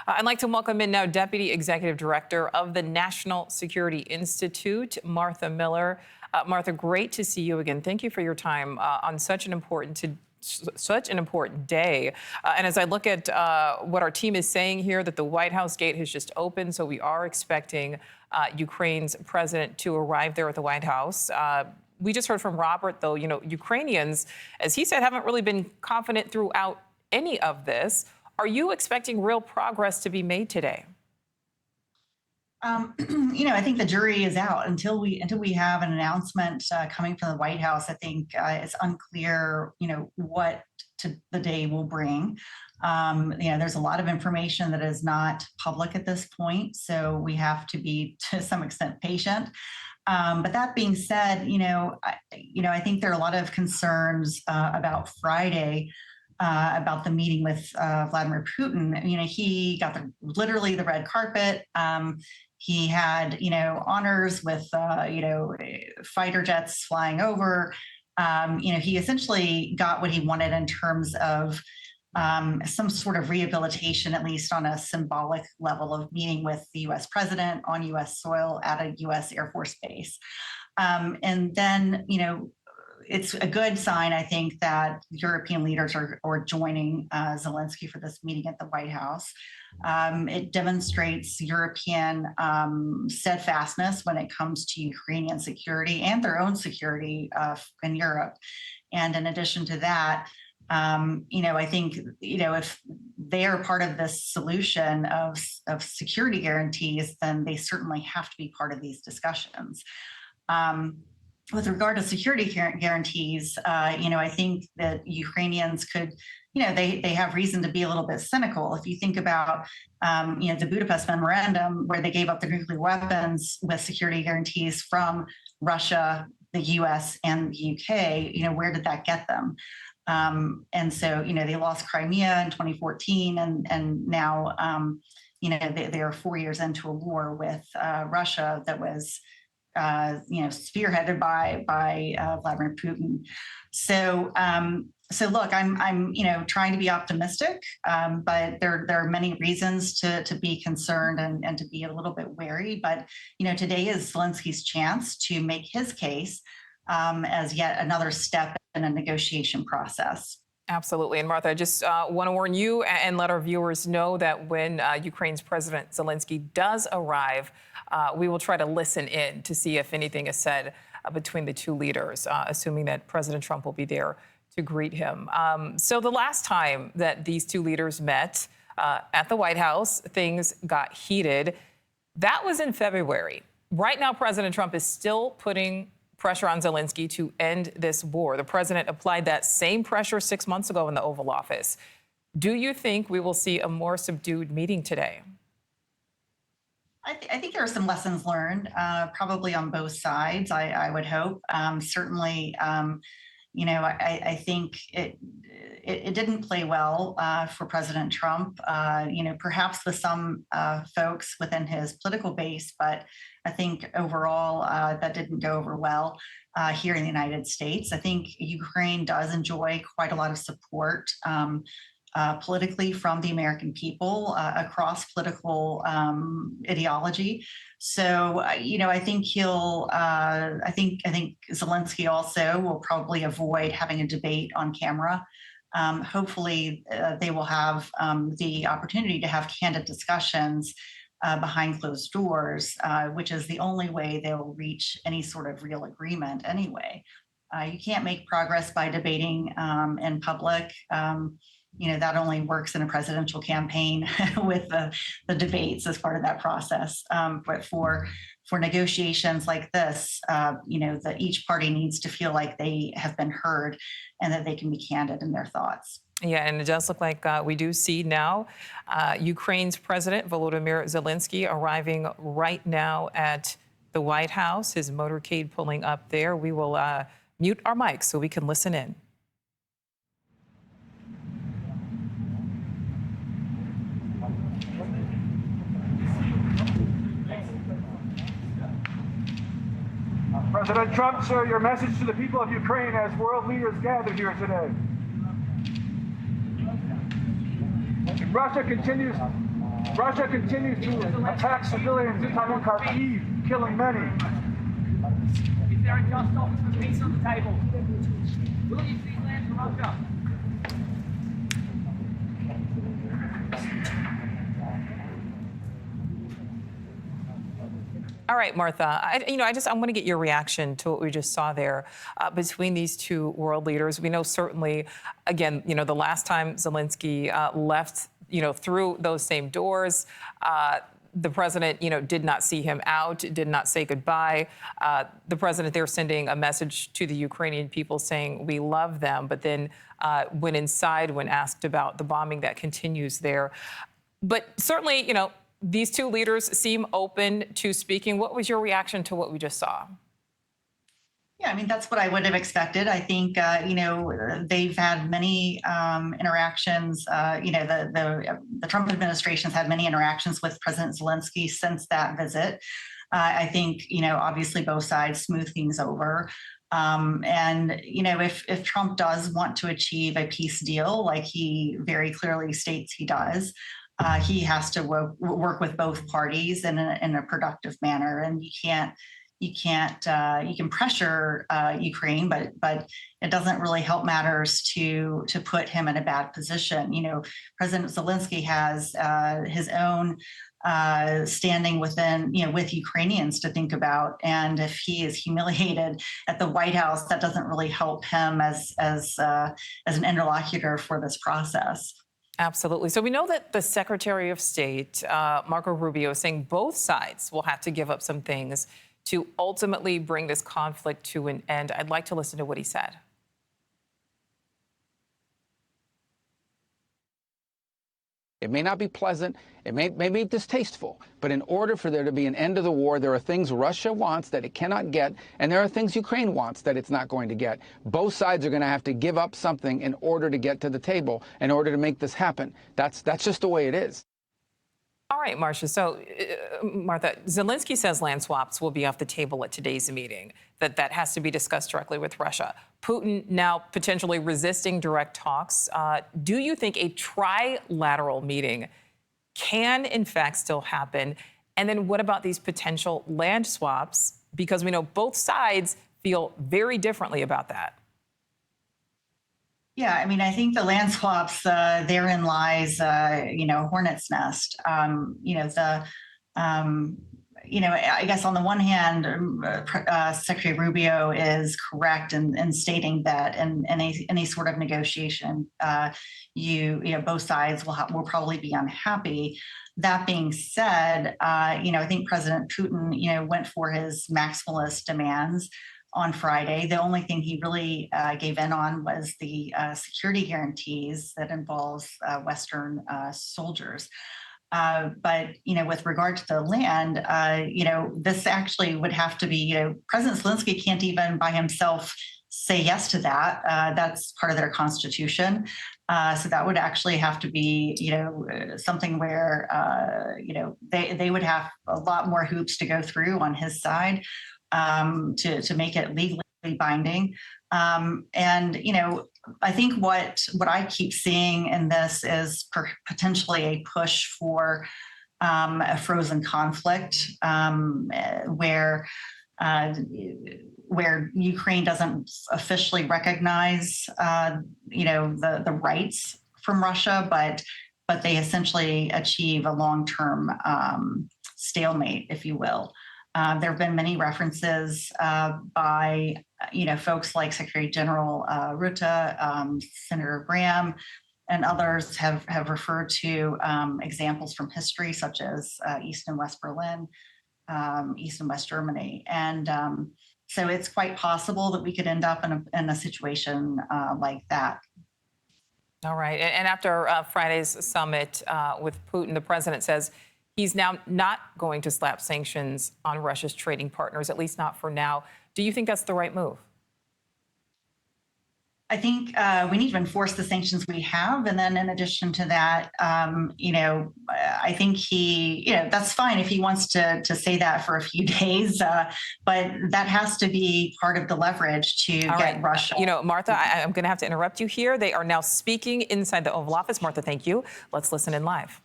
I'd like to welcome in now Deputy Executive Director of the National Security Institute, Martha Miller. Martha, great to see you again. Thank you for your time on such an important day. And as I look at what our team is saying here, that the White House gate has just opened, so we are expecting Ukraine's president to arrive there at the White House. We just heard from Robert, though, Ukrainians, as he said, haven't really been confident throughout any of this. Are you expecting real progress to be made today? I think the jury is out until we have an announcement coming from the White House. I think it's unclear, what the day will bring. There's a lot of information that is not public at this point, so we have to be to some extent patient. But that being said, I think there are a lot of concerns about Friday. About the meeting with Vladimir Putin. He got literally the red carpet. He had, honors with, fighter jets flying over. He essentially got what he wanted in terms of some sort of rehabilitation, at least on a symbolic level, of meeting with the U.S. president on U.S. soil at a U.S. Air Force base. And then, it's a good sign, I think, that European leaders are joining Zelensky for this meeting at the White House. It demonstrates European steadfastness when it comes to Ukrainian security and their own security in Europe. And in addition to that, I think, if they are part of this solution of security guarantees, then they certainly have to be part of these discussions. With regard to security guarantees, I think that Ukrainians could, they have reason to be a little bit cynical. If you think about, the Budapest Memorandum, where they gave up their nuclear weapons with security guarantees from Russia, the US, and the UK, where did that get them? And so, they lost Crimea in 2014, and now, they are 4 years into a war with Russia that was spearheaded by Vladimir Putin. So look, I'm trying to be optimistic, but there are many reasons to be concerned and to be a little bit wary. But today is Zelensky's chance to make his case as yet another step in a negotiation process. Absolutely. And Martha, I just want to warn you and let our viewers know that when Ukraine's President Zelensky does arrive, we will try to listen in to see if anything is said between the two leaders, assuming that President Trump will be there to greet him. So the last time that these two leaders met at the White House, things got heated. That was in February. Right now, President Trump is still putting pressure on Zelensky to end this war. The president applied that same pressure 6 months ago in the Oval Office. Do you think we will see a more subdued meeting today? I think there are some lessons learned, probably on both sides, I would hope. Certainly, I think it didn't play well for President Trump, perhaps with some folks within his political base, but I think overall that didn't go over well here in the United States. I think Ukraine does enjoy quite a lot of support politically from the American people across political ideology. So, I think I think Zelensky also will probably avoid having a debate on camera. Hopefully, they will have the opportunity to have candid discussions behind closed doors, which is the only way they will reach any sort of real agreement anyway. You can't make progress by debating in public. That only works in a presidential campaign with the debates as part of that process. But for negotiations like this, that each party needs to feel like they have been heard and that they can be candid in their thoughts. Yeah, and it does look like we do see now Ukraine's President Volodymyr Zelensky arriving right now at the White House, his motorcade pulling up there. We will mute our mics so we can listen in. President Trump, sir, your message to the people of Ukraine as world leaders gather here today. Russia continues Russia continues to attack civilians in Kharkiv, killing many. Is there a just offer for peace on the table? Will you see land to Russia? All right, Martha, I want to get your reaction to what we just saw there between these two world leaders. We know certainly, again, the last time Zelensky left, through those same doors, the president, did not see him out, did not say goodbye. The president there sending a message to the Ukrainian people saying, we love them, but then went inside when asked about the bombing that continues there. But certainly, these two leaders seem open to speaking. What was your reaction to what we just saw? Yeah, I mean, that's what I would have expected. I think, they've had many interactions. The Trump administration has had many interactions with President Zelensky since that visit. I think, obviously both sides smooth things over. If Trump does want to achieve a peace deal, like he very clearly states he does, he has to work with both parties in a productive manner, and you can pressure Ukraine, but it doesn't really help matters to put him in a bad position. President Zelensky has his own standing within, with Ukrainians to think about, and if he is humiliated at the White House, that doesn't really help him as an interlocutor for this process. Absolutely. So we know that the Secretary of State, Marco Rubio, is saying both sides will have to give up some things to ultimately bring this conflict to an end. I'd like to listen to what he said. It may not be pleasant, it may be distasteful, but in order for there to be an end to the war, there are things Russia wants that it cannot get, and there are things Ukraine wants that it's not going to get. Both sides are going to have to give up something in order to get to the table, in order to make this happen. That's just the way it is. All right, Marcia. So, Martha, Zelensky says land swaps will be off the table at today's meeting, that has to be discussed directly with Russia. Putin now potentially resisting direct talks. Do you think a trilateral meeting can, in fact, still happen? And then what about these potential land swaps? Because we know both sides feel very differently about that. Yeah, I mean, I think the land swaps, therein lies, hornet's nest. I guess on the one hand, Secretary Rubio is correct in stating that in any sort of negotiation, both sides will probably be unhappy. That being said, I think President Putin, went for his maximalist demands on Friday. The only thing he really gave in on was the security guarantees that involves Western soldiers. But with regard to the land, this actually would have to be, President Zelensky can't even by himself say yes to that. That's part of their constitution. So that would actually have to be, something where, they would have a lot more hoops to go through on his side to make it legally binding. I think what I keep seeing in this is potentially a push for a frozen conflict where Ukraine doesn't officially recognize, the rights from Russia, but they essentially achieve a long-term stalemate, if you will. There have been many references by, folks like Secretary General Rutte, Senator Graham, and others have referred to examples from history, such as East and West Berlin, East and West Germany. And so it's quite possible that we could end up in a situation like that. All right. And after Friday's summit with Putin, the president says he's now not going to slap sanctions on Russia's trading partners, at least not for now. Do you think that's the right move? I think we need to enforce the sanctions we have. And then in addition to that, I think that's fine if he wants to say that for a few days, but that has to be part of the leverage to get Russia. Martha, I'm going to have to interrupt you here. They are now speaking inside the Oval Office. Martha, thank you. Let's listen in live.